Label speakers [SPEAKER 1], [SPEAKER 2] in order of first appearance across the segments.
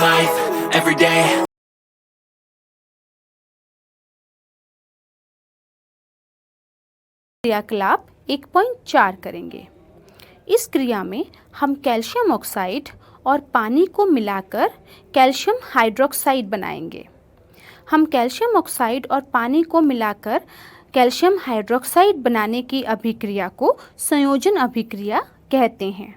[SPEAKER 1] life, every day.
[SPEAKER 2] क्रियाकलाप 1.4 करेंगे। इस क्रिया में हम कैल्शियम ऑक्साइड और पानी को मिलाकर कैल्शियम हाइड्रोक्साइड बनाएंगे। हम कैल्शियम ऑक्साइड और पानी को मिलाकर कैल्शियम हाइड्रोक्साइड बनाने की अभिक्रिया को संयोजन अभिक्रिया कहते हैं।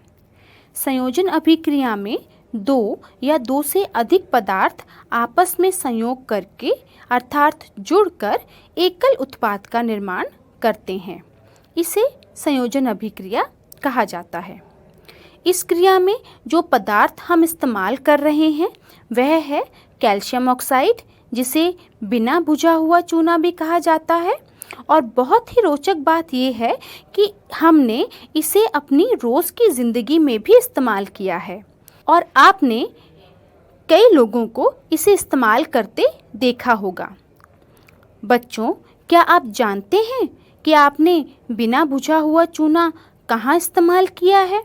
[SPEAKER 2] संयोजन अभिक्रिया में दो या दो से अधिक पदार्थ आपस में संयोग करके अर्थात जुड़कर एकल उत्पाद का निर्माण करते हैं। इसे संयोजन अभिक्रिया कहा जाता है। इस क्रिया में जो पदार्थ हम इस्तेमाल कर रहे हैं वह है कैल्शियम ऑक्साइड, जिसे बिना बुझा हुआ चूना भी कहा जाता है। और बहुत ही रोचक बात यह है कि हमने इसे अपनी रोज़ की ज़िंदगी में भी इस्तेमाल किया है और आपने कई लोगों को इसे इस्तेमाल करते देखा होगा। बच्चों, क्या आप जानते हैं कि आपने बिना बुझा हुआ चूना कहाँ इस्तेमाल किया है?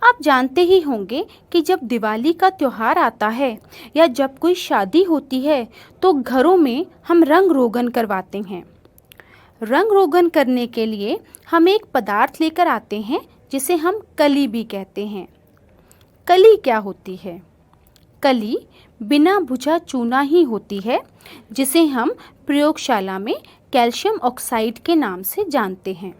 [SPEAKER 2] आप जानते ही होंगे कि जब दिवाली का त्यौहार आता है या जब कोई शादी होती है तो घरों में हम रंग रोगन करवाते हैं। रंग रोगन करने के लिए हम एक पदार्थ लेकर आते हैं जिसे हम कली भी कहते हैं। कली क्या होती है? कली बिना बुझा चूना ही होती है, जिसे हम प्रयोगशाला में कैल्शियम ऑक्साइड के नाम से जानते हैं।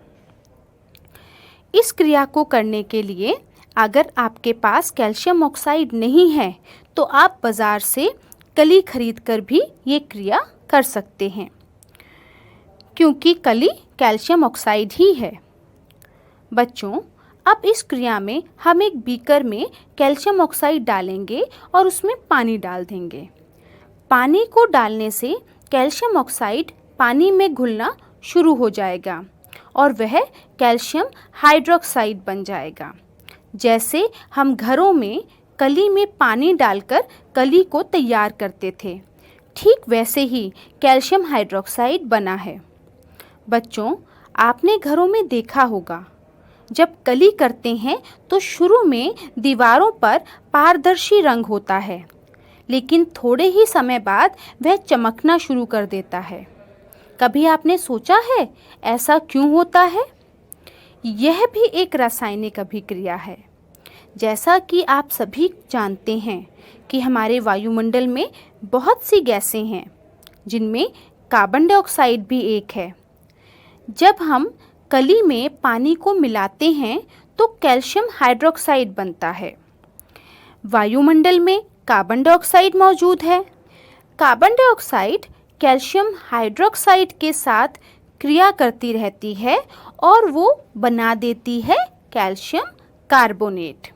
[SPEAKER 2] इस क्रिया को करने के लिए अगर आपके पास कैल्शियम ऑक्साइड नहीं है तो आप बाज़ार से कली खरीदकर भी ये क्रिया कर सकते हैं, क्योंकि कली कैल्शियम ऑक्साइड ही है। बच्चों, अब इस क्रिया में हम एक बीकर में कैल्शियम ऑक्साइड डालेंगे और उसमें पानी डाल देंगे। पानी को डालने से कैल्शियम ऑक्साइड पानी में घुलना शुरू हो जाएगा और वह कैल्शियम हाइड्रोक्साइड बन जाएगा। जैसे हम घरों में कली में पानी डालकर कली को तैयार करते थे, ठीक वैसे ही कैल्शियम हाइड्रोक्साइड बना है। बच्चों, आपने घरों में देखा होगा, जब कली करते हैं तो शुरू में दीवारों पर पारदर्शी रंग होता है, लेकिन थोड़े ही समय बाद वह चमकना शुरू कर देता है। कभी आपने सोचा है ऐसा क्यों होता है? यह भी एक रासायनिक अभिक्रिया है। जैसा कि आप सभी जानते हैं कि हमारे वायुमंडल में बहुत सी गैसें हैं, जिनमें कार्बन डाइऑक्साइड भी एक है। जब हम कली में पानी को मिलाते हैं तो कैल्शियम हाइड्रोक्साइड बनता है। वायुमंडल में कार्बन डाइऑक्साइड मौजूद है। कार्बन डाइऑक्साइड कैल्शियम हाइड्रोक्साइड के साथ क्रिया करती रहती है और वो बना देती है कैल्शियम कार्बोनेट।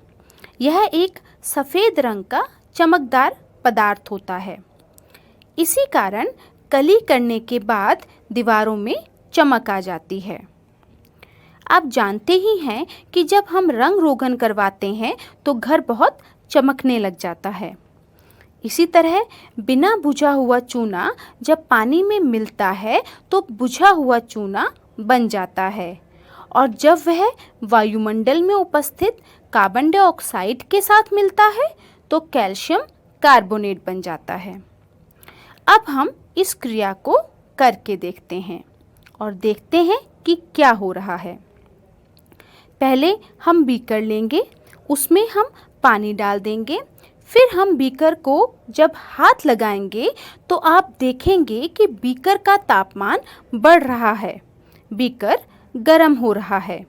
[SPEAKER 2] यह एक सफ़ेद रंग का चमकदार पदार्थ होता है। इसी कारण कली करने के बाद दीवारों में चमक आ जाती है। आप जानते ही हैं कि जब हम रंग रोगन करवाते हैं तो घर बहुत चमकने लग जाता है। इसी तरह बिना बुझा हुआ चूना जब पानी में मिलता है तो बुझा हुआ चूना बन जाता है और जब वह वायुमंडल में उपस्थित कार्बन डाइऑक्साइड के साथ मिलता है तो कैल्शियम कार्बोनेट बन जाता है। अब हम इस क्रिया को करके देखते हैं और देखते हैं कि क्या हो रहा है। पहले हम बीकर लेंगे, उसमें हम पानी डाल देंगे। फिर हम बीकर को जब हाथ लगाएंगे तो आप देखेंगे कि बीकर का तापमान बढ़ रहा है, बीकर गर्म हो रहा है।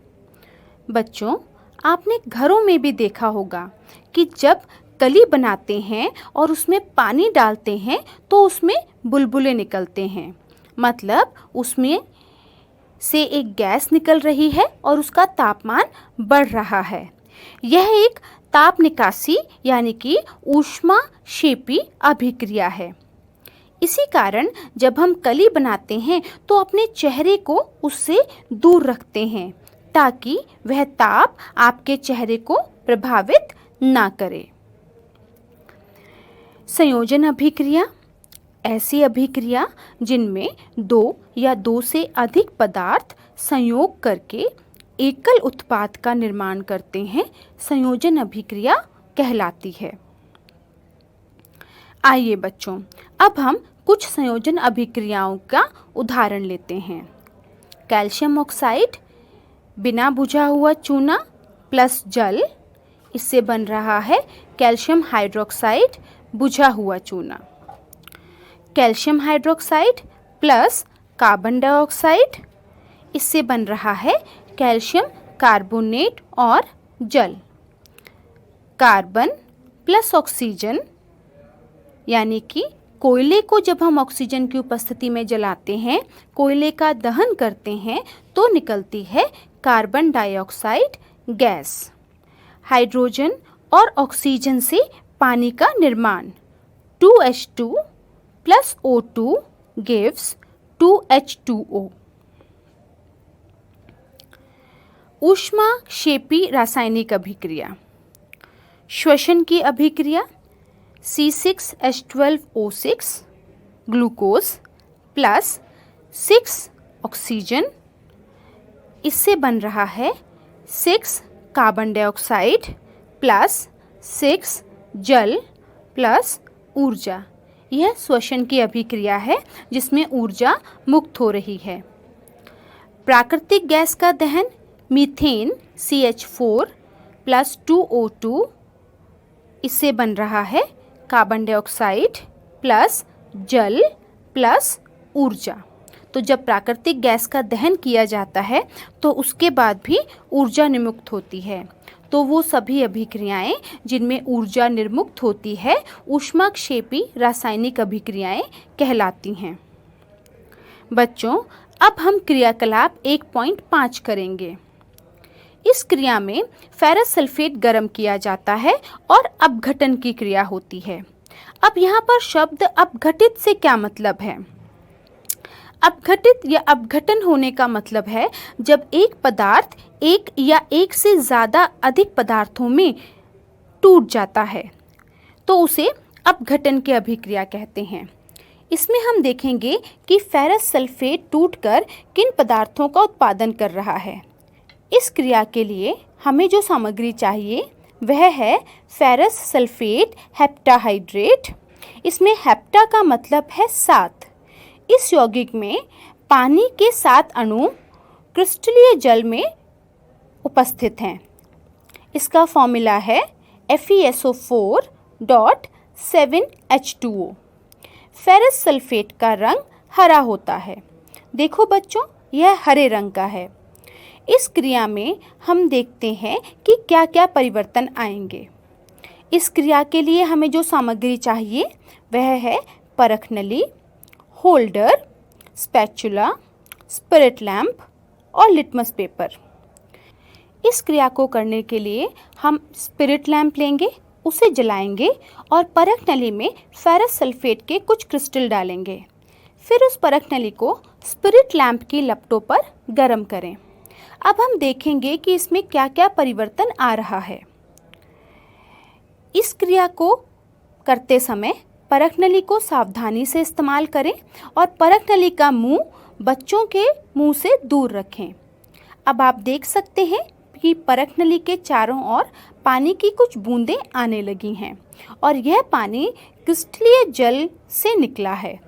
[SPEAKER 2] बच्चों, आपने घरों में भी देखा होगा कि जब कली बनाते हैं और उसमें पानी डालते हैं तो उसमें बुलबुले निकलते हैं, मतलब उसमें से एक गैस निकल रही है और उसका तापमान बढ़ रहा है। यह एक ताप निकासी यानी कि ऊष्माक्षेपी अभिक्रिया है। इसी कारण जब हम कली बनाते हैं तो अपने चेहरे को उससे दूर रखते हैं ताकि वह ताप आपके चेहरे को प्रभावित ना करे। संयोजन अभिक्रिया ऐसी अभिक्रिया जिनमें दो या दो से अधिक पदार्थ संयोग करके एकल उत्पाद का निर्माण करते हैं, संयोजन अभिक्रिया कहलाती है। आइए बच्चों, अब हम कुछ संयोजन अभिक्रियाओं का उदाहरण लेते हैं। कैल्शियम ऑक्साइड बिना बुझा हुआ चूना प्लस जल, इससे बन रहा है कैल्शियम हाइड्रोक्साइड बुझा हुआ चूना। Calcium hydroxide plus carbon dioxide, इससे बन रहा है कैल्शियम कार्बोनेट और जल। कार्बन प्लस ऑक्सीजन, यानी कि कोयले को जब हम ऑक्सीजन की उपस्थिति में जलाते हैं, कोयले का दहन करते हैं, तो निकलती है कार्बन डाइऑक्साइड गैस। हाइड्रोजन और ऑक्सीजन से पानी का निर्माण 2H2 plus O2 gives 2H2O। ऊष्माक्षेपी रासायनिक अभिक्रिया, श्वसन की अभिक्रिया C6H12O6 ग्लूकोज प्लस 6 ऑक्सीजन, इससे बन रहा है 6 कार्बन डाइऑक्साइड प्लस 6 जल प्लस ऊर्जा। यह श्वसन की अभिक्रिया है जिसमें ऊर्जा मुक्त हो रही है। प्राकृतिक गैस का दहन मीथेन CH4 प्लस 2O2, इससे बन रहा है कार्बन डाइऑक्साइड प्लस जल प्लस ऊर्जा। तो जब प्राकृतिक गैस का दहन किया जाता है तो उसके बाद भी ऊर्जा निर्मुक्त होती है। तो वो सभी अभिक्रियाएं जिनमें ऊर्जा निर्मुक्त होती है ऊष्माक्षेपी रासायनिक अभिक्रियाएं कहलाती हैं। बच्चों, अब हम क्रियाकलाप 1.5 करेंगे। इस क्रिया में फेरस सल्फेट गर्म किया जाता है और अपघटन की क्रिया होती है। अब यहाँ पर शब्द अपघटित से क्या मतलब है? अपघटित या अपघटन होने का मतलब है जब एक पदार्थ एक या एक से ज़्यादा अधिक पदार्थों में टूट जाता है तो उसे अपघटन की अभिक्रिया कहते हैं। इसमें हम देखेंगे कि फेरस सल्फेट टूटकर किन पदार्थों का उत्पादन कर रहा है। इस क्रिया के लिए हमें जो सामग्री चाहिए वह है फेरस सल्फेट हेप्टाहाइड्रेट। इसमें हेप्टा का मतलब है 7। इस यौगिक में पानी के 7 अणु क्रिस्टलीय जल में उपस्थित हैं। इसका फॉर्मूला है FeSO4.7H2O। फेरस सल्फेट का रंग हरा होता है। देखो बच्चों, यह हरे रंग का है। इस क्रिया में हम देखते हैं कि क्या क्या परिवर्तन आएंगे। इस क्रिया के लिए हमें जो सामग्री चाहिए वह है परख नली, होल्डर, स्पैचुला, स्पिरिट लैंप और लिटमस पेपर। इस क्रिया को करने के लिए हम स्पिरिट लैंप लेंगे, उसे जलाएंगे और परख नली में फेरस सल्फेट के कुछ क्रिस्टल डालेंगे। फिर उस परख नली को स्पिरिट लैंप की लपटों पर गर्म करें। अब हम देखेंगे कि इसमें क्या क्या परिवर्तन आ रहा है। इस क्रिया को करते समय परख नली को सावधानी से इस्तेमाल करें और परख नली का मुंह बच्चों के मुंह से दूर रखें। अब आप देख सकते हैं कि परख नली के चारों ओर पानी की कुछ बूंदें आने लगी हैं और यह पानी क्रिस्टलीय जल से निकला है।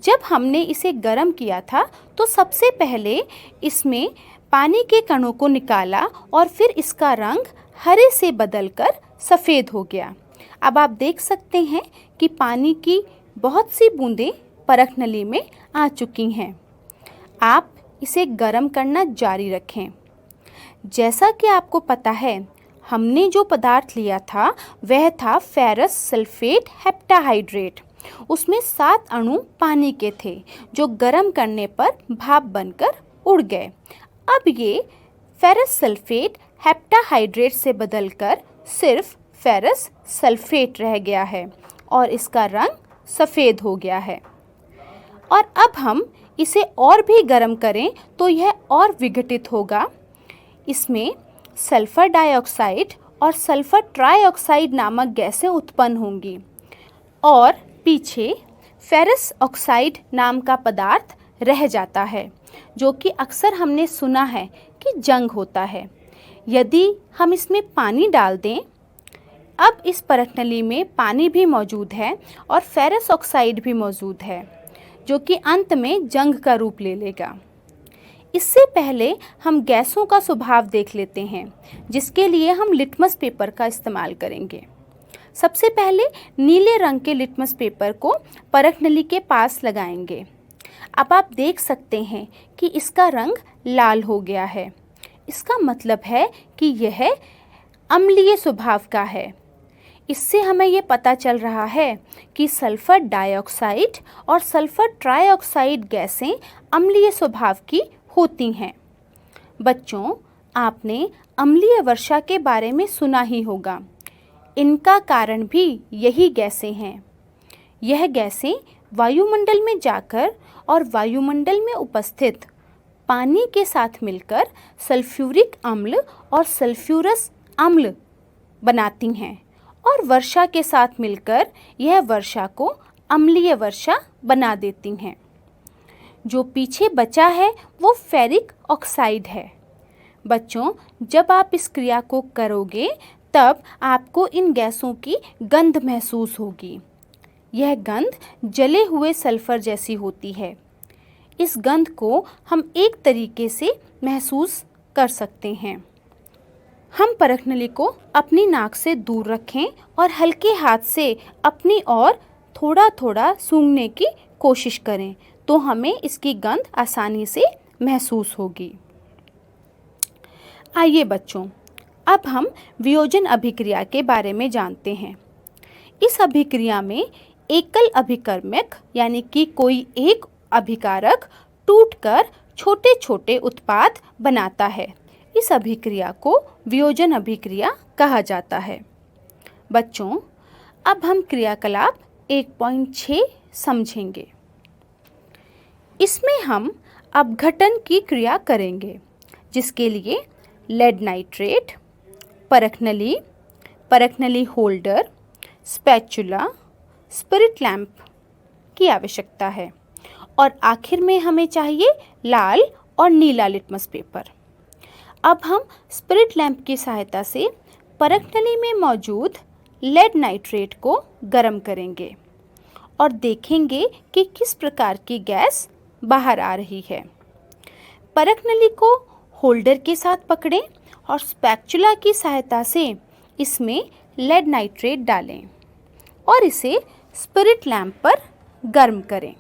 [SPEAKER 2] जब हमने इसे गर्म किया था तो सबसे पहले इसमें पानी के कणों को निकाला और फिर इसका रंग हरे से बदलकर सफ़ेद हो गया। अब आप देख सकते हैं कि पानी की बहुत सी बूंदें परख नली में आ चुकी हैं। आप इसे गर्म करना जारी रखें। जैसा कि आपको पता है, हमने जो पदार्थ लिया था वह था फेरस सल्फेट हेप्टाहाइड्रेट। उसमें 7 अणु पानी के थे जो गर्म करने पर भाप बनकर उड़ गए। अब ये फेरस सल्फेट हेप्टाहाइड्रेट से बदलकर सिर्फ फेरस सल्फेट रह गया है और इसका रंग सफ़ेद हो गया है। और अब हम इसे और भी गर्म करें तो यह और विघटित होगा। इसमें सल्फ़र डाइऑक्साइड और सल्फ़र ट्राइऑक्साइड नामक गैसें उत्पन्न होंगी और पीछे फेरस ऑक्साइड नाम का पदार्थ रह जाता है, जो कि अक्सर हमने सुना है कि जंग होता है। यदि हम इसमें पानी डाल दें अब इस परख नली में पानी भी मौजूद है और फेरस ऑक्साइड भी मौजूद है, जो कि अंत में जंग का रूप ले लेगा। इससे पहले हम गैसों का स्वभाव देख लेते हैं, जिसके लिए हम लिटमस पेपर का इस्तेमाल करेंगे। सबसे पहले नीले रंग के लिटमस पेपर को परख नली के पास लगाएंगे। अब आप देख सकते हैं कि इसका रंग लाल हो गया है। इसका मतलब है कि यह अम्लीय स्वभाव का है। इससे हमें ये पता चल रहा है कि सल्फर डाइऑक्साइड और सल्फर ट्राइऑक्साइड गैसें अम्लीय स्वभाव की होती हैं। बच्चों, आपने अम्लीय वर्षा के बारे में सुना ही होगा। इनका कारण भी यही गैसें हैं। यह गैसें वायुमंडल में जाकर और वायुमंडल में उपस्थित पानी के साथ मिलकर सल्फ्यूरिक अम्ल और सल्फ्यूरस अम्ल बनाती हैं और वर्षा के साथ मिलकर यह वर्षा को अम्लीय वर्षा बना देती हैं। जो पीछे बचा है वो फेरिक ऑक्साइड है। बच्चों, जब आप इस क्रिया को करोगे तब आपको इन गैसों की गंध महसूस होगी। यह गंध जले हुए सल्फर जैसी होती है। इस गंध को हम एक तरीके से महसूस कर सकते हैं। हम परख नली को अपनी नाक से दूर रखें और हल्के हाथ से अपनी ओर थोड़ा थोड़ा सूंघने की कोशिश करें, तो हमें इसकी गंध आसानी से महसूस होगी। आइए बच्चों, अब हम वियोजन अभिक्रिया के बारे में जानते हैं। इस अभिक्रिया में एकल अभिकर्मक यानी कि कोई एक अभिकारक टूटकर छोटे छोटे उत्पाद बनाता है। इस अभिक्रिया को वियोजन अभिक्रिया कहा जाता है। बच्चों, अब हम क्रियाकलाप 1.6 समझेंगे। इसमें हम अपघटन की क्रिया करेंगे, जिसके लिए लेड नाइट्रेट, परख नली होल्डर, स्पैचुला, स्पिरिट लैंप की आवश्यकता है और आखिर में हमें चाहिए लाल और नीला लिटमस पेपर। अब हम स्पिरिट लैंप की सहायता से परख नली में मौजूद लेड नाइट्रेट को गर्म करेंगे और देखेंगे कि किस प्रकार की गैस बाहर आ रही है। परख नली को होल्डर के साथ पकड़ें और स्पैचुला की सहायता से इसमें लेड नाइट्रेट डालें और इसे स्पिरिट लैंप पर गर्म करें।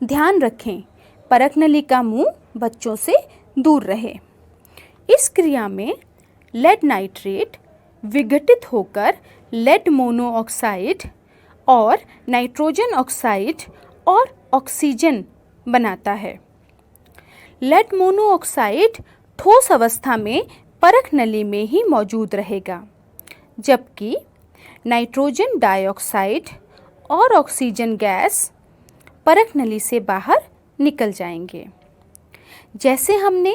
[SPEAKER 2] ध्यान रखें, परख नली का मुंह बच्चों से दूर रहे। इस क्रिया में लेड नाइट्रेट विघटित होकर लेड मोनोऑक्साइड और नाइट्रोजन ऑक्साइड और ऑक्सीजन बनाता है। लेड मोनोऑक्साइड ठोस अवस्था में परख नली में ही मौजूद रहेगा, जबकि नाइट्रोजन डाइऑक्साइड और ऑक्सीजन गैस परख नली से बाहर निकल जाएंगे। जैसे हमने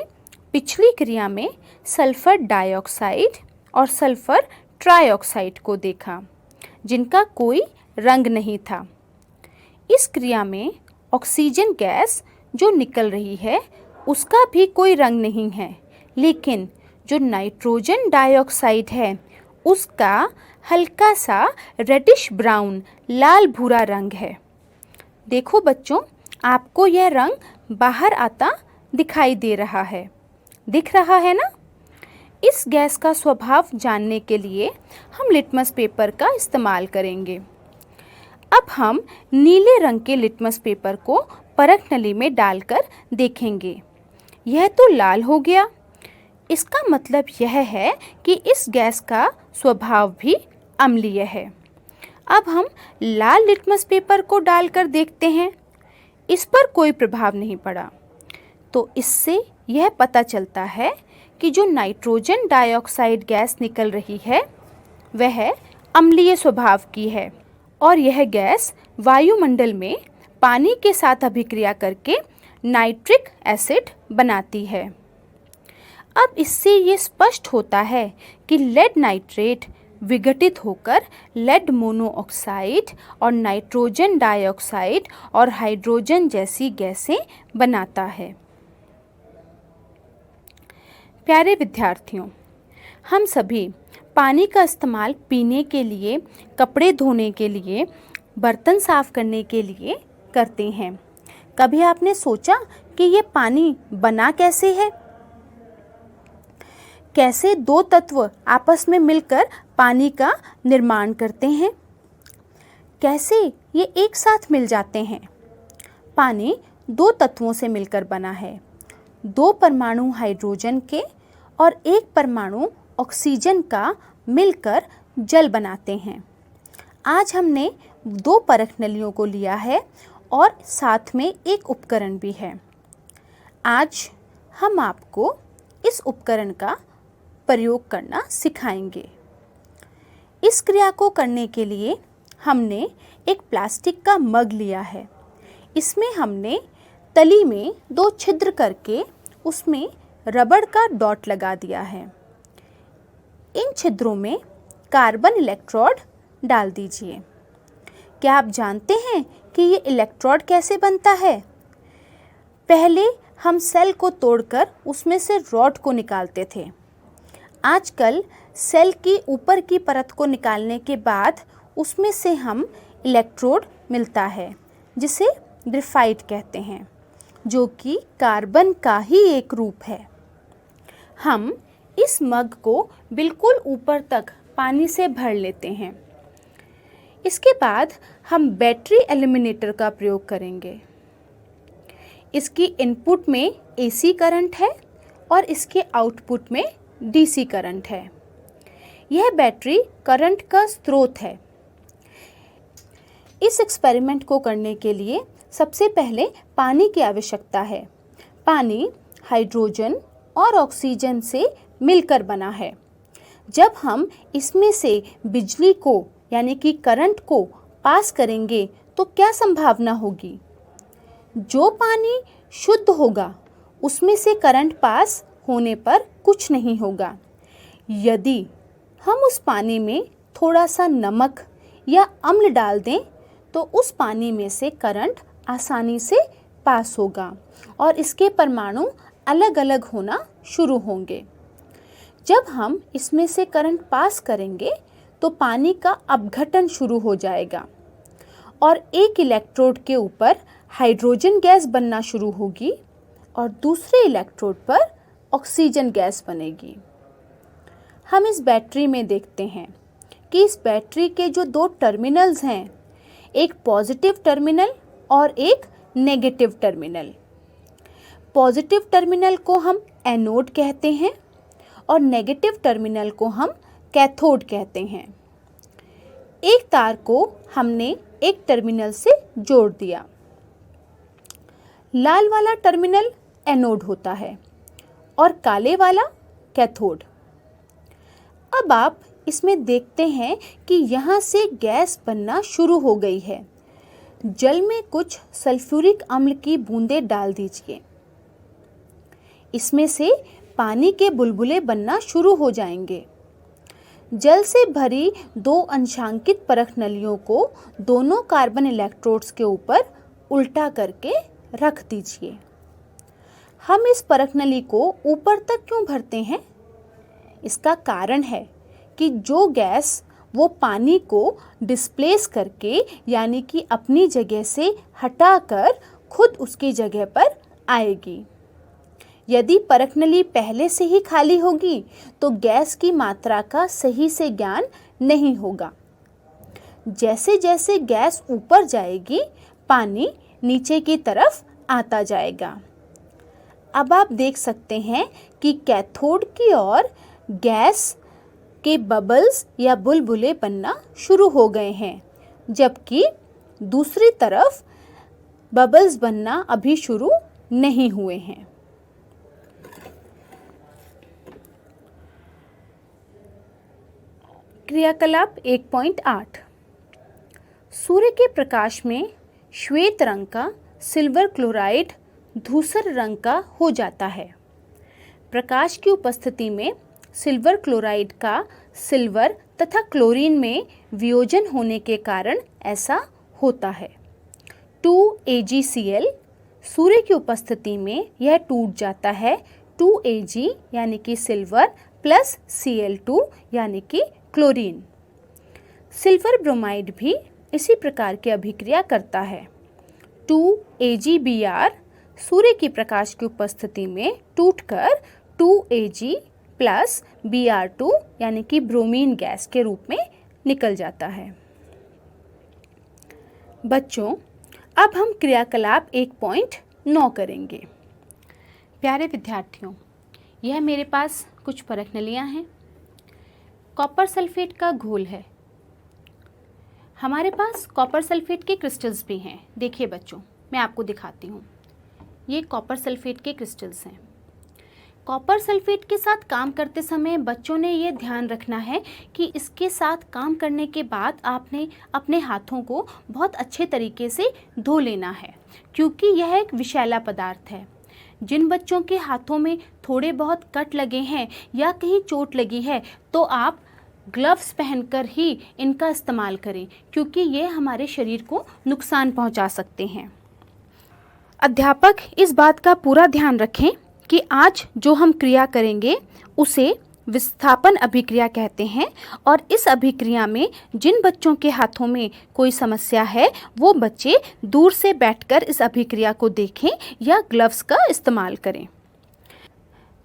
[SPEAKER 2] पिछली क्रिया में सल्फर डाइऑक्साइड और सल्फर ट्राइऑक्साइड को देखा, जिनका कोई रंग नहीं था। इस क्रिया में ऑक्सीजन गैस जो निकल रही है उसका भी कोई रंग नहीं है, लेकिन जो नाइट्रोजन डाइऑक्साइड है उसका हल्का सा रेडिश ब्राउन लाल भूरा रंग है। देखो बच्चों, आपको यह रंग बाहर आता दिखाई दे रहा है, दिख रहा है ना? इस गैस का स्वभाव जानने के लिए हम लिटमस पेपर का इस्तेमाल करेंगे। अब हम नीले रंग के लिटमस पेपर को परख नली में डालकर देखेंगे। यह तो लाल हो गया। इसका मतलब यह है कि इस गैस का स्वभाव भी अम्लीय है। अब हम लाल लिटमस पेपर को डालकर देखते हैं। इस पर कोई प्रभाव नहीं पड़ा, तो इससे यह पता चलता है कि जो नाइट्रोजन डाइऑक्साइड गैस निकल रही है वह अम्लीय स्वभाव की है और यह गैस वायुमंडल में पानी के साथ अभिक्रिया करके नाइट्रिक एसिड बनाती है। अब इससे ये स्पष्ट होता है कि लेड नाइट्रेट विघटित होकर लेड मोनोऑक्साइड और नाइट्रोजन डाइऑक्साइड और हाइड्रोजन जैसी गैसें बनाता है। प्यारे विद्यार्थियों, हम सभी पानी का इस्तेमाल पीने के लिए, कपड़े धोने के लिए, बर्तन साफ करने के लिए करते हैं। कभी आपने सोचा कि ये पानी बना कैसे है? कैसे दो तत्व आपस में मिलकर पानी का निर्माण करते हैं? कैसे ये एक साथ मिल जाते हैं? पानी दो तत्वों से मिलकर बना है, दो परमाणु हाइड्रोजन के और एक परमाणु ऑक्सीजन का मिलकर जल बनाते हैं। आज हमने दो परख नलियों को लिया है और साथ में एक उपकरण भी है। आज हम आपको इस उपकरण का प्रयोग करना सिखाएंगे। इस क्रिया को करने के लिए हमने एक प्लास्टिक का मग लिया है। इसमें हमने तली में दो छिद्र करके उसमें रबड़ का डॉट लगा दिया है। इन छिद्रों में कार्बन इलेक्ट्रोड डाल दीजिए। क्या आप जानते हैं कि ये इलेक्ट्रोड कैसे बनता है? पहले हम सेल को तोड़कर उसमें से रॉड को निकालते थे। आजकल सेल की ऊपर की परत को निकालने के बाद उसमें से हम इलेक्ट्रोड मिलता है, जिसे ग्रेफाइट कहते हैं, जो कि कार्बन का ही एक रूप है। हम इस मग को बिल्कुल ऊपर तक पानी से भर लेते हैं। इसके बाद हम बैटरी एलिमिनेटर का प्रयोग करेंगे। इसकी इनपुट में एसी करंट है और इसके आउटपुट में डीसी करंट है। यह बैटरी करंट का स्रोत है। इस एक्सपेरिमेंट को करने के लिए सबसे पहले पानी की आवश्यकता है। पानी हाइड्रोजन और ऑक्सीजन से मिलकर बना है। जब हम इसमें से बिजली को यानी कि करंट को पास करेंगे तो क्या संभावना होगी? जो पानी शुद्ध होगा उसमें से करंट पास होने पर कुछ नहीं होगा। यदि हम उस पानी में थोड़ा सा नमक या अम्ल डाल दें तो उस पानी में से करंट आसानी से पास होगा और इसके परमाणु अलग अलग होना शुरू होंगे। जब हम इसमें से करंट पास करेंगे तो पानी का अपघटन शुरू हो जाएगा और एक इलेक्ट्रोड के ऊपर हाइड्रोजन गैस बनना शुरू होगी और दूसरे इलेक्ट्रोड पर ऑक्सीजन गैस बनेगी। हम इस बैटरी में देखते हैं कि इस बैटरी के जो दो टर्मिनल्स हैं, एक पॉजिटिव टर्मिनल और एक नेगेटिव टर्मिनल। पॉजिटिव टर्मिनल को हम एनोड कहते हैं और नेगेटिव टर्मिनल को हम कैथोड कहते हैं। एक तार को हमने एक टर्मिनल से जोड़ दिया। लाल वाला टर्मिनल एनोड होता है और काले वाला कैथोड। अब आप इसमें देखते हैं कि यहाँ से गैस बनना शुरू हो गई है। जल में कुछ सल्फ्यूरिक अम्ल की बूंदें डाल दीजिए। इसमें से पानी के बुलबुले बनना शुरू हो जाएंगे। जल से भरी दो अंशांकित परख नलियों को दोनों कार्बन इलेक्ट्रोड्स के ऊपर उल्टा करके रख दीजिए। हम इस परख नली को ऊपर तक क्यों भरते हैं? इसका कारण है कि जो गैस वो पानी को डिस्प्लेस करके यानी कि अपनी जगह से हटाकर खुद उसकी जगह पर आएगी। यदि परख नली पहले से ही खाली होगी तो गैस की मात्रा का सही से ज्ञान नहीं होगा। जैसे जैसे गैस ऊपर जाएगी पानी नीचे की तरफ आता जाएगा। अब आप देख सकते हैं कि कैथोड की ओर गैस के बबल्स या बुलबुले बनना शुरू हो गए हैं, जबकि दूसरी तरफ बबल्स बनना अभी शुरू नहीं हुए हैं। क्रियाकलाप 1.8। सूर्य के प्रकाश में श्वेत रंग का सिल्वर क्लोराइड धूसर रंग का हो जाता है। प्रकाश की उपस्थिति में सिल्वर क्लोराइड का सिल्वर तथा क्लोरीन में वियोजन होने के कारण ऐसा होता है। 2AgCl सूर्य की उपस्थिति में यह टूट जाता है 2Ag यानी कि सिल्वर प्लस Cl2 यानी कि क्लोरीन। सिल्वर ब्रोमाइड भी इसी प्रकार की अभिक्रिया करता है। 2AgBr सूर्य की प्रकाश की उपस्थिति में टूटकर 2Ag प्लस Br2 यानी कि ब्रोमीन गैस के रूप में निकल जाता है। बच्चों, अब हम क्रियाकलाप 1.9 करेंगे। प्यारे विद्यार्थियों, यह मेरे पास कुछ परख नलियाँ हैं। कॉपर सल्फेट का घोल है। हमारे पास कॉपर सल्फेट के क्रिस्टल्स भी हैं। देखिए बच्चों, मैं आपको दिखाती हूँ। ये कॉपर सल्फेट के क्रिस्टल्स हैं। कॉपर सल्फेट के साथ काम करते समय बच्चों ने ये ध्यान रखना है कि इसके साथ काम करने के बाद आपने अपने हाथों को बहुत अच्छे तरीके से धो लेना है, क्योंकि यह एक विषैला पदार्थ है। जिन बच्चों के हाथों में थोड़े बहुत कट लगे हैं या कहीं चोट लगी है, तो आप ग्लव्स पहनकर ही इनका इस्तेमाल करें, क्योंकि ये हमारे शरीर को नुकसान पहुंचा सकते हैं। अध्यापक इस बात का पूरा ध्यान रखें कि आज जो हम क्रिया करेंगे उसे विस्थापन अभिक्रिया कहते हैं, और इस अभिक्रिया में जिन बच्चों के हाथों में कोई समस्या है वो बच्चे दूर से बैठकर इस अभिक्रिया को देखें या ग्लव्स का इस्तेमाल करें।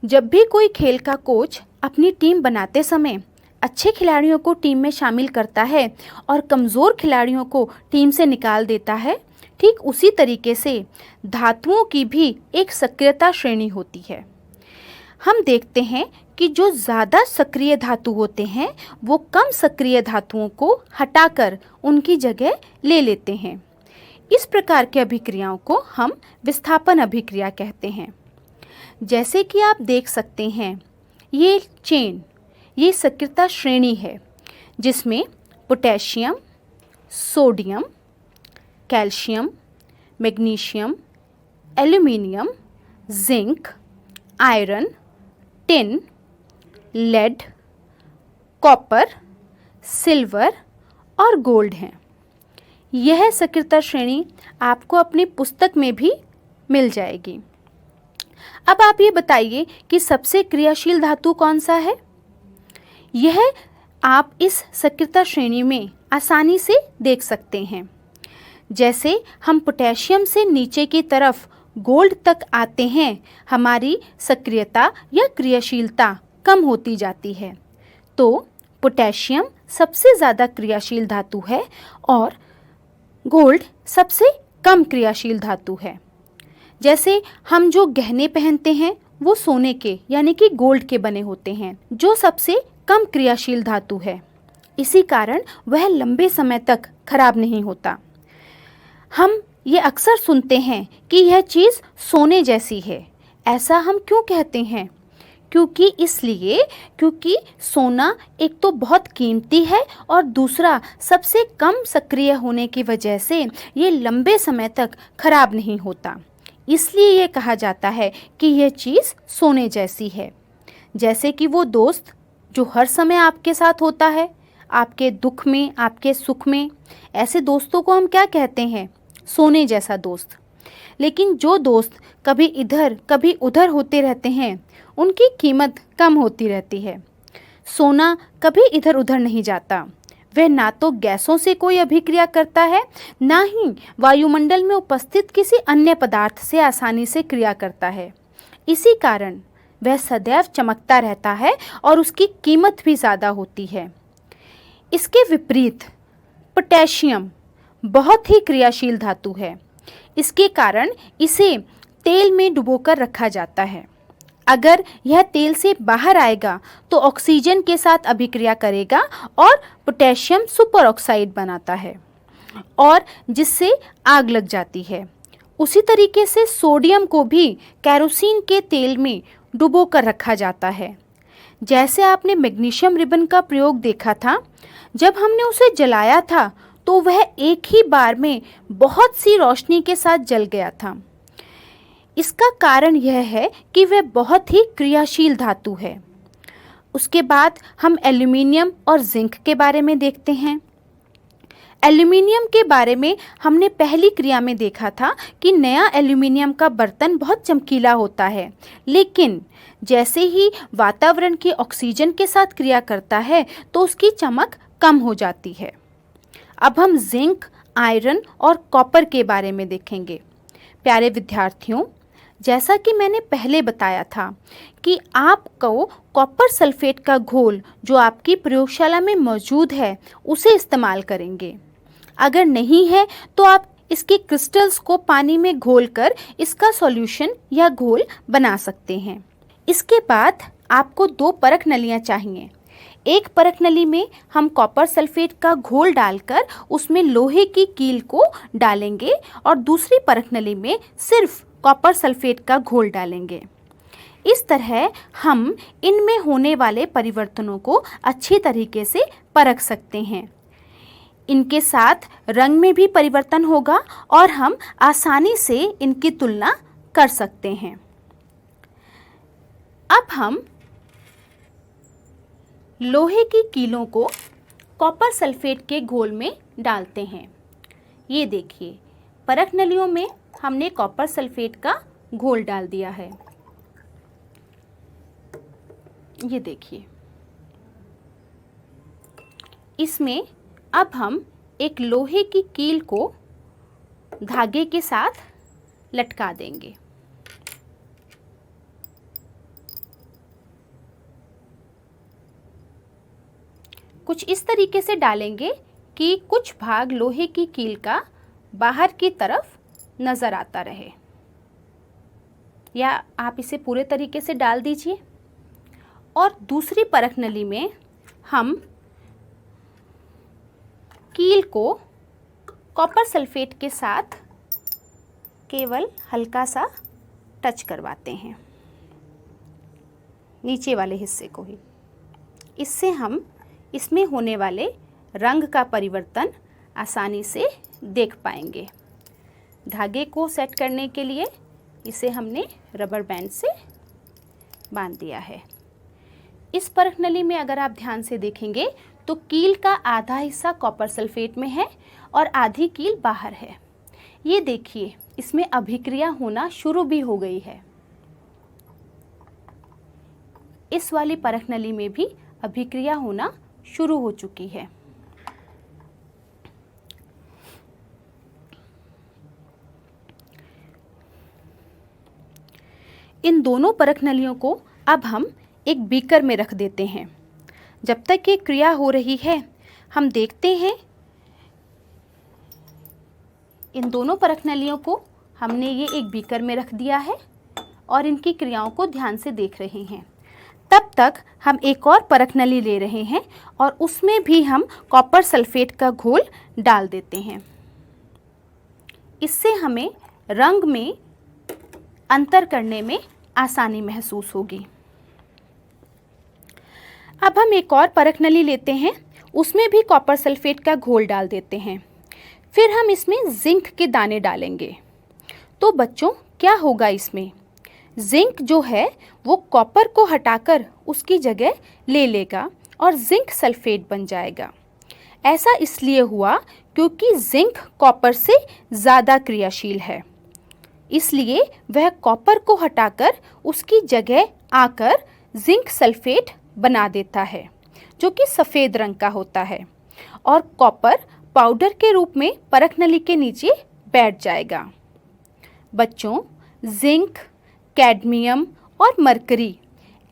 [SPEAKER 2] जब भी कोई खेल का कोच अपनी टीम बनाते समय अच्छे खिलाड़ियों को टीम में शामिल करता है और कमज़ोर खिलाड़ियों को टीम से निकाल देता है, ठीक उसी तरीके से धातुओं की भी एक सक्रियता श्रेणी होती है। हम देखते हैं कि जो ज़्यादा सक्रिय धातु होते हैं वो कम सक्रिय धातुओं को हटाकर उनकी जगह ले लेते हैं। इस प्रकार की अभिक्रियाओं को हम विस्थापन अभिक्रिया कहते हैं। जैसे कि आप देख सकते हैं, ये चेन, ये सक्रियता श्रेणी है जिसमें potassium, sodium, calcium, magnesium, aluminium, zinc, iron, tin, lead, copper, silver और गोल्ड हैं। यह सक्रियता श्रेणी आपको अपनी पुस्तक में भी मिल जाएगी। अब आप ये बताइए कि सबसे क्रियाशील धातु कौन सा है? यह आप इस सक्रियता श्रेणी में आसानी से देख सकते हैं। जैसे हम पोटेशियम से नीचे की तरफ गोल्ड तक आते हैं, हमारी सक्रियता या क्रियाशीलता कम होती जाती है। तो पोटेशियम सबसे ज़्यादा क्रियाशील धातु है और गोल्ड सबसे कम क्रियाशील धातु है। जैसे हम जो गहने पहनते हैं वो सोने के यानी कि गोल्ड के बने होते हैं, जो सबसे कम क्रियाशील धातु है। इसी कारण वह लंबे समय तक खराब नहीं होता। हम ये अक्सर सुनते हैं कि यह चीज़ सोने जैसी है। ऐसा हम क्यों कहते हैं? क्योंकि सोना एक तो बहुत कीमती है और दूसरा सबसे कम सक्रिय होने की वजह से ये लंबे समय तक खराब नहीं होता। इसलिए ये कहा जाता है कि यह चीज़ सोने जैसी है। जैसे कि वो दोस्त जो हर समय आपके साथ होता है, आपके दुख में, आपके सुख में, ऐसे दोस्तों को हम क्या कहते हैं? सोने जैसा दोस्त। लेकिन जो दोस्त कभी इधर कभी उधर होते रहते हैं, उनकी कीमत कम होती रहती है। सोना कभी इधर उधर नहीं जाता। वह ना तो गैसों से कोई अभिक्रिया करता है, ना ही वायुमंडल में उपस्थित किसी अन्य पदार्थ से आसानी से क्रिया करता है। इसी कारण वह सदैव चमकता रहता है और उसकी कीमत भी ज़्यादा होती है। इसके विपरीत पोटेशियम बहुत ही क्रियाशील धातु है। इसके कारण इसे तेल में डुबोकर रखा जाता है। अगर यह तेल से बाहर आएगा तो ऑक्सीजन के साथ अभिक्रिया करेगा और पोटेशियम सुपर ऑक्साइड बनाता है और जिससे आग लग जाती है। उसी तरीके से सोडियम को भी केरोसिन के तेल में डुबो कर रखा जाता है। जैसे आपने मैग्नीशियम रिबन का प्रयोग देखा था, जब हमने उसे जलाया था तो वह एक ही बार में बहुत सी रोशनी के साथ जल गया था। इसका कारण यह है कि वह बहुत ही क्रियाशील धातु है। उसके बाद हम एल्यूमिनियम और जिंक के बारे में देखते हैं। एल्यूमिनियम के बारे में हमने पहली क्रिया में देखा था कि नया एल्यूमिनियम का बर्तन बहुत चमकीला होता है, लेकिन जैसे ही वातावरण की ऑक्सीजन के साथ क्रिया करता है तो उसकी चमक कम हो जाती है। अब हम जिंक, आयरन और कॉपर के बारे में देखेंगे। प्यारे विद्यार्थियों, जैसा कि मैंने पहले बताया था कि आपको कॉपर सल्फेट का घोल जो आपकी प्रयोगशाला में मौजूद है उसे इस्तेमाल करेंगे। अगर नहीं है तो आप इसके क्रिस्टल्स को पानी में घोलकर इसका सॉल्यूशन या घोल बना सकते हैं। इसके बाद आपको 2 परख नलियाँ चाहिए। एक परख नली में हम कॉपर सल्फेट का घोल डालकर उसमें लोहे की कील को डालेंगे और दूसरी परख नली में सिर्फ कॉपर सल्फेट का घोल डालेंगे। इस तरह हम इनमें होने वाले परिवर्तनों को अच्छी तरीके से परख सकते हैं। इनके साथ रंग में भी परिवर्तन होगा और हम आसानी से इनकी तुलना कर सकते हैं। अब हम लोहे की कीलों को कॉपर सल्फेट के घोल में डालते हैं। ये देखिए, परख नलियों में हमने कॉपर सल्फेट का घोल डाल दिया है। ये देखिए, इसमें अब हम एक लोहे की कील को धागे के साथ लटका देंगे। कुछ इस तरीके से डालेंगे कि कुछ भाग लोहे की कील का बाहर की तरफ नज़र आता रहे, या आप इसे पूरे तरीके से डाल दीजिए। और दूसरी परख नली में हम कील को कॉपर सल्फेट के साथ केवल हल्का सा टच करवाते हैं, नीचे वाले हिस्से को ही। इससे हम इसमें होने वाले रंग का परिवर्तन आसानी से देख पाएंगे। धागे को सेट करने के लिए इसे हमने रबर बैंड से बांध दिया है। इस परख नली में अगर आप ध्यान से देखेंगे तो कील का आधा हिस्सा कॉपर सल्फेट में है और आधी कील बाहर है। ये देखिए, इसमें अभिक्रिया होना शुरू भी हो गई है। इस वाली परख नली में भी अभिक्रिया होना शुरू हो चुकी है। इन दोनों परख नलियों को अब हम एक बीकर में रख देते हैं। जब तक ये क्रिया हो रही है, हम देखते हैं इन दोनों परख नलियों को हमने ये एक बीकर में रख दिया है और इनकी क्रियाओं को ध्यान से देख रहे हैं। तब तक हम एक और परख नली ले रहे हैं और उसमें भी हम कॉपर सल्फेट का घोल डाल देते हैं। इससे हमें रंग में अंतर करने में आसानी महसूस होगी। अब हम एक और परख नली लेते हैं, उसमें भी कॉपर सल्फेट का घोल डाल देते हैं। फिर हम इसमें जिंक के दाने डालेंगे। तो बच्चों, क्या होगा इसमें? जिंक जो है वो कॉपर को हटाकर उसकी जगह ले लेगा और जिंक सल्फेट बन जाएगा। ऐसा इसलिए हुआ क्योंकि जिंक कॉपर से ज़्यादा क्रियाशील है, इसलिए वह कॉपर को हटाकर उसकी जगह आकर जिंक सल्फेट बना देता है, जो कि सफ़ेद रंग का होता है, और कॉपर पाउडर के रूप में परख नली के नीचे बैठ जाएगा। बच्चों, जिंक, कैडमियम और मरकरी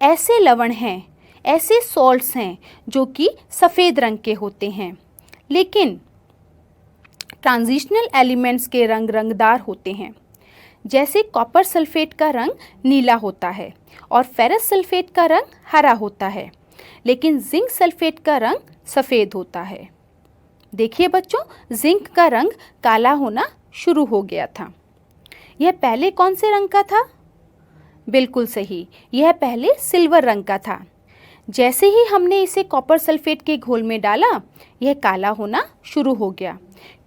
[SPEAKER 2] ऐसे लवण हैं, ऐसे सॉल्ट्स हैं जो कि सफ़ेद रंग के होते हैं, लेकिन ट्रांजिशनल एलिमेंट्स के रंग रंगदार होते हैं। जैसे कॉपर सल्फेट का रंग नीला होता है और फेरस सल्फेट का रंग हरा होता है, लेकिन जिंक सल्फेट का रंग सफ़ेद होता है। देखिए बच्चों, जिंक का रंग काला होना शुरू हो गया था। यह पहले कौन से रंग का था? बिल्कुल सही, यह पहले सिल्वर रंग का था। जैसे ही हमने इसे कॉपर सल्फेट के घोल में डाला, यह काला होना शुरू हो गया,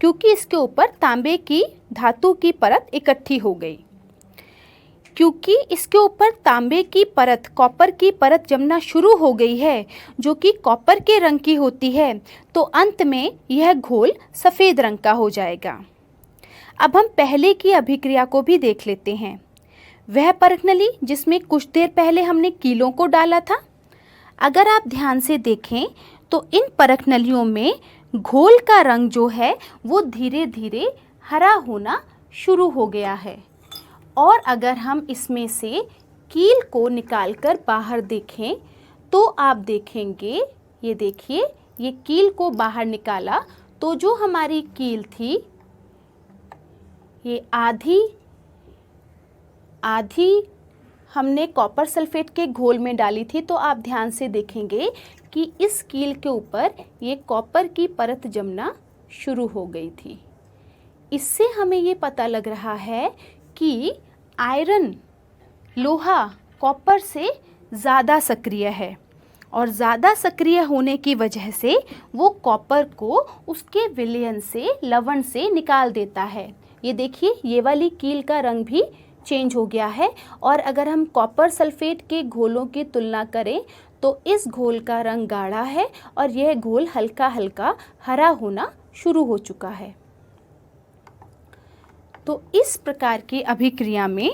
[SPEAKER 2] क्योंकि इसके ऊपर तांबे की धातु की परत इकट्ठी हो गई। क्योंकि इसके ऊपर तांबे की परत, कॉपर की परत जमना शुरू हो गई है, जो कि कॉपर के रंग की होती है, तो अंत में यह घोल सफ़ेद रंग का हो जाएगा। अब हम पहले की अभिक्रिया को भी देख लेते हैं। वह परख नली जिसमें कुछ देर पहले हमने कीलों को डाला था, अगर आप ध्यान से देखें तो इन परख नलियों में घोल का रंग जो है वो धीरे धीरे हरा होना शुरू हो गया है। और अगर हम इसमें से कील को निकालकर बाहर देखें तो आप देखेंगे, ये देखिए, ये कील को बाहर निकाला तो जो हमारी कील थी ये आधी हमने कॉपर सल्फेट के घोल में डाली थी, तो आप ध्यान से देखेंगे कि इस कील के ऊपर ये कॉपर की परत जमना शुरू हो गई थी। इससे हमें ये पता लग रहा है कि आयरन, लोहा कॉपर से ज़्यादा सक्रिय है और ज़्यादा सक्रिय होने की वजह से वो कॉपर को उसके विलयन से, लवण से निकाल देता है। ये देखिए, ये वाली कील का रंग भी चेंज हो गया है। और अगर हम कॉपर सल्फेट के घोलों की तुलना करें तो इस घोल का रंग गाढ़ा है और यह घोल हल्का हल्का हरा होना शुरू हो चुका है। तो इस प्रकार की अभिक्रिया में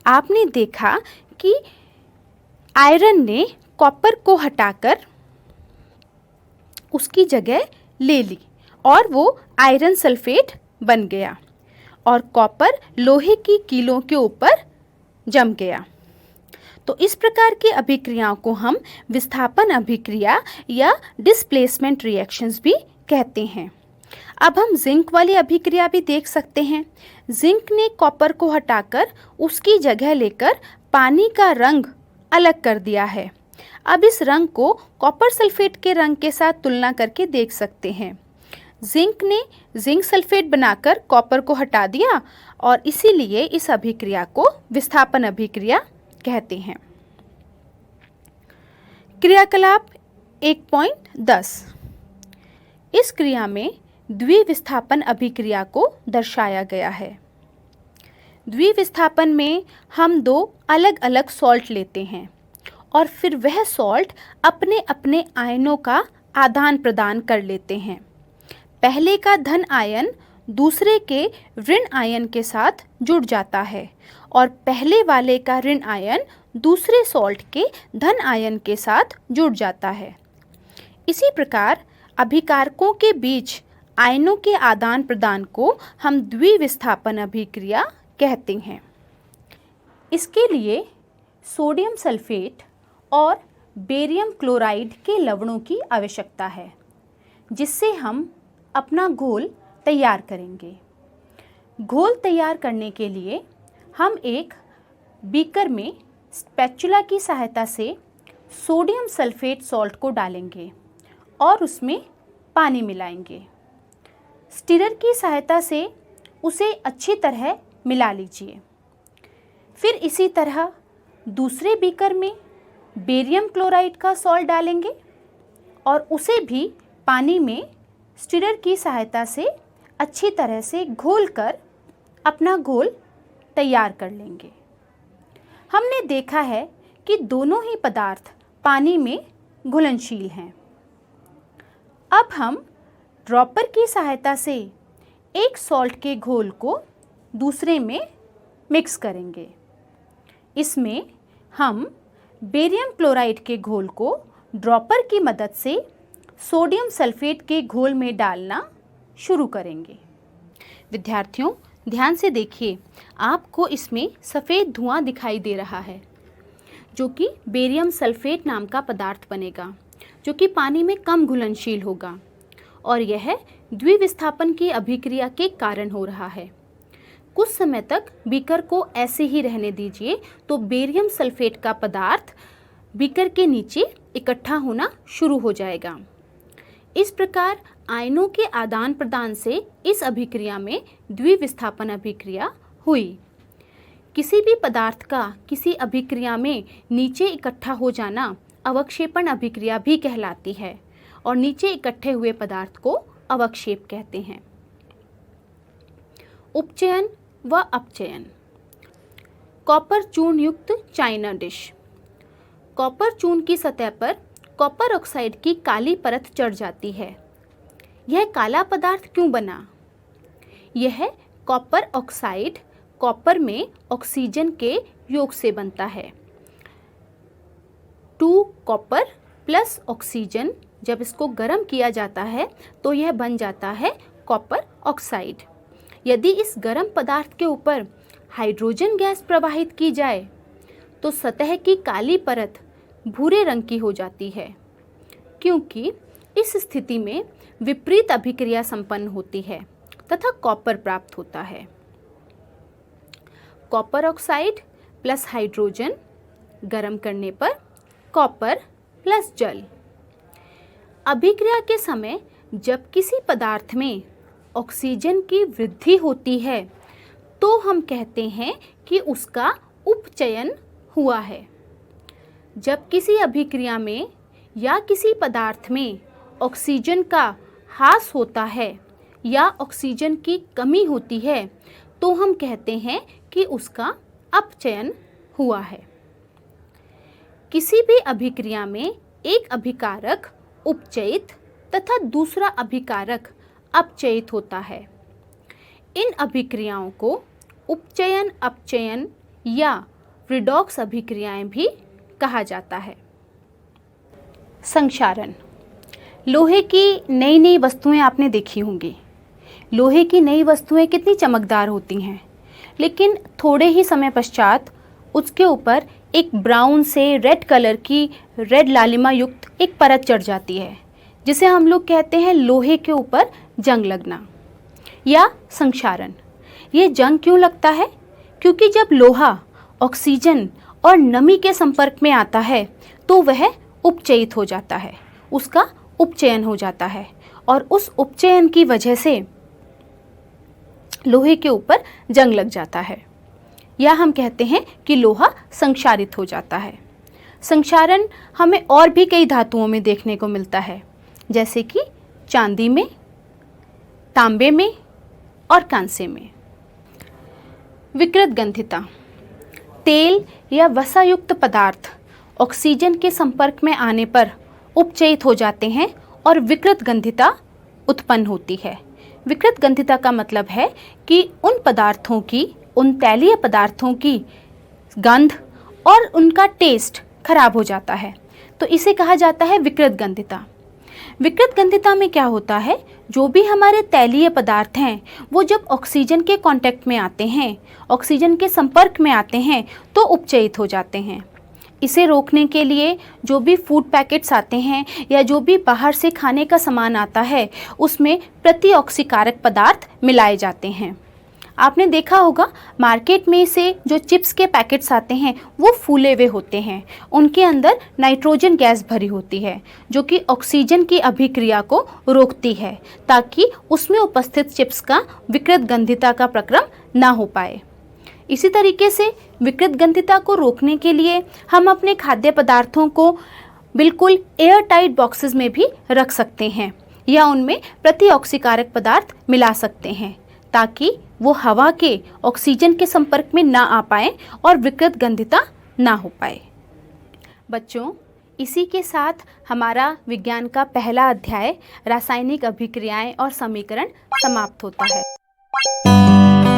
[SPEAKER 2] आपने देखा कि आयरन ने कॉपर को हटाकर उसकी जगह ले ली और वो आयरन सल्फेट बन गया और कॉपर लोहे की कीलों के ऊपर जम गया। तो इस प्रकार की अभिक्रियाओं को हम विस्थापन अभिक्रिया या डिस्प्लेसमेंट रिएक्शंस भी कहते हैं। अब हम जिंक वाली अभिक्रिया भी देख सकते हैं। जिंक ने कॉपर को हटाकर उसकी जगह लेकर पानी का रंग अलग कर दिया है। अब इस रंग को कॉपर सल्फेट के रंग के साथ तुलना करके देख सकते हैं। जिंक ने जिंक सल्फेट बनाकर कॉपर को हटा दिया और इसीलिए इस अभिक्रिया को विस्थापन अभिक्रिया कहते हैं। क्रियाकलाप 1.10। इस क्रिया में द्विविस्थापन अभिक्रिया को दर्शाया गया है। द्विविस्थापन में हम दो अलग अलग सॉल्ट लेते हैं और फिर वह सॉल्ट अपने अपने आयनों का आदान प्रदान कर लेते हैं। पहले का धन आयन दूसरे के ऋण आयन के साथ जुड़ जाता है और पहले वाले का ऋण आयन दूसरे सॉल्ट के धन आयन के साथ जुड़ जाता है। इसी प्रकार अभिकारकों के बीच आयनों के आदान प्रदान को हम द्विविस्थापन अभिक्रिया कहते हैं। इसके लिए सोडियम सल्फेट और बेरियम क्लोराइड के लवणों की आवश्यकता है, जिससे हम अपना घोल तैयार करेंगे। घोल तैयार करने के लिए हम एक बीकर में स्पैचुला की सहायता से सोडियम सल्फेट सॉल्ट को डालेंगे और उसमें पानी मिलाएंगे। स्टिरर की सहायता से उसे अच्छी तरह मिला लीजिए। फिर इसी तरह दूसरे बीकर में बेरियम क्लोराइड का सॉल्ट डालेंगे और उसे भी पानी में स्टिरर की सहायता से अच्छी तरह से घोलकर अपना घोल तैयार कर लेंगे। हमने देखा है कि दोनों ही पदार्थ पानी में घुलनशील हैं। अब हम ड्रॉपर की सहायता से एक सॉल्ट के घोल को दूसरे में मिक्स करेंगे। इसमें हम बेरियम क्लोराइड के घोल को ड्रॉपर की मदद से सोडियम सल्फेट के घोल में डालना शुरू करेंगे। विद्यार्थियों, ध्यान से देखिए, आपको इसमें सफ़ेद धुआं दिखाई दे रहा है, जो कि बेरियम सल्फेट नाम का पदार्थ बनेगा, जो कि पानी में कम घुलनशील होगा और यह द्विविस्थापन की अभिक्रिया के कारण हो रहा है। कुछ समय तक बीकर को ऐसे ही रहने दीजिए तो बेरियम सल्फेट का पदार्थ बीकर के नीचे इकट्ठा होना शुरू हो जाएगा। इस प्रकार आयनों के आदान प्रदान से इस अभिक्रिया में द्विविस्थापन अभिक्रिया हुई। किसी भी पदार्थ का किसी अभिक्रिया में नीचे इकट्ठा हो जाना अवक्षेपण अभिक्रिया भी कहलाती है और नीचे इकट्ठे हुए पदार्थ को अवक्षेप कहते हैं। उपचयन व अपचयन। कॉपर चूर्ण युक्त चाइना डिश। कॉपर चूर्ण की सतह पर कॉपर ऑक्साइड की काली परत चढ़ जाती है। यह काला पदार्थ क्यों बना? यह कॉपर ऑक्साइड कॉपर में ऑक्सीजन के योग से बनता है। 2 कॉपर प्लस ऑक्सीजन, जब इसको गर्म किया जाता है तो यह बन जाता है कॉपर ऑक्साइड। यदि इस गर्म पदार्थ के ऊपर हाइड्रोजन गैस प्रवाहित की जाए तो सतह की काली परत भूरे रंग की हो जाती है, क्योंकि इस स्थिति में विपरीत अभिक्रिया संपन्न होती है तथा कॉपर प्राप्त होता है। कॉपर ऑक्साइड प्लस हाइड्रोजन गर्म करने पर कॉपर प्लस जल। अभिक्रिया के समय जब किसी पदार्थ में ऑक्सीजन की वृद्धि होती है तो हम कहते हैं कि उसका उपचयन हुआ है। जब किसी अभिक्रिया में या किसी पदार्थ में ऑक्सीजन का ह्रास होता है या ऑक्सीजन की कमी होती है तो हम कहते हैं कि उसका अपचयन हुआ है। किसी भी अभिक्रिया में एक अभिकारक उपचयित तथा दूसरा अभिकारक अपचयित होता है। इन अभिक्रियाओं को उपचयन, अपचयन या रिडॉक्स अभिक्रियाएं भी कहा जाता है। संक्षारण। लोहे की नई नई वस्तुएं आपने देखी होंगी। लोहे की नई वस्तुएं कितनी चमकदार होती हैं, लेकिन थोड़े ही समय पश्चात उसके ऊपर एक ब्राउन से रेड कलर की रेड लालिमा युक्त एक परत चढ़ जाती है, जिसे हम लोग कहते हैं लोहे के ऊपर जंग लगना या संक्षारण। ये जंग क्यों लगता है? क्योंकि जब लोहा ऑक्सीजन और नमी के संपर्क में आता है तो वह उपचयित हो जाता है, उसका उपचयन हो जाता है और उस उपचयन की वजह से लोहे के ऊपर जंग लग जाता है, या हम कहते हैं कि लोहा संक्षारित हो जाता है। संक्षारण हमें और भी कई धातुओं में देखने को मिलता है, जैसे कि चांदी में, तांबे में और कांसे में। विकृत गंधिता। तेल या वसा युक्त पदार्थ ऑक्सीजन के संपर्क में आने पर उपचयित हो जाते हैं और विकृत गंधिता उत्पन्न होती है। विकृत गंधिता का मतलब है कि उन पदार्थों की, उन तैलीय पदार्थों की गंध और उनका टेस्ट खराब हो जाता है, तो इसे कहा जाता है विकृत गंधिता। विकृत गंधिता में क्या होता है, जो भी हमारे तैलीय पदार्थ हैं वो जब ऑक्सीजन के कांटेक्ट में आते हैं, ऑक्सीजन के संपर्क में आते हैं तो उपचयित हो जाते हैं। इसे रोकने के लिए जो भी फूड पैकेट्स आते हैं या जो भी बाहर से खाने का सामान आता है उसमें प्रतिऑक्सीकारक पदार्थ मिलाए जाते हैं। आपने देखा होगा मार्केट में से जो चिप्स के पैकेट्स आते हैं वो फूले हुए होते हैं, उनके अंदर नाइट्रोजन गैस भरी होती है जो कि ऑक्सीजन की अभिक्रिया को रोकती है, ताकि उसमें उपस्थित चिप्स का विकृत गंधिता का प्रक्रम ना हो पाए। इसी तरीके से विकृत गंधिता को रोकने के लिए हम अपने खाद्य पदार्थों को बिल्कुल एयर टाइट बॉक्सेस में भी रख सकते हैं या उनमें प्रतिऑक्सीकारक पदार्थ मिला सकते हैं, ताकि वो हवा के ऑक्सीजन के संपर्क में ना आ पाए और विकृत गंधिता ना हो पाए। बच्चों, इसी के साथ हमारा विज्ञान का पहला अध्याय रासायनिक अभिक्रियाएं और समीकरण समाप्त होता है।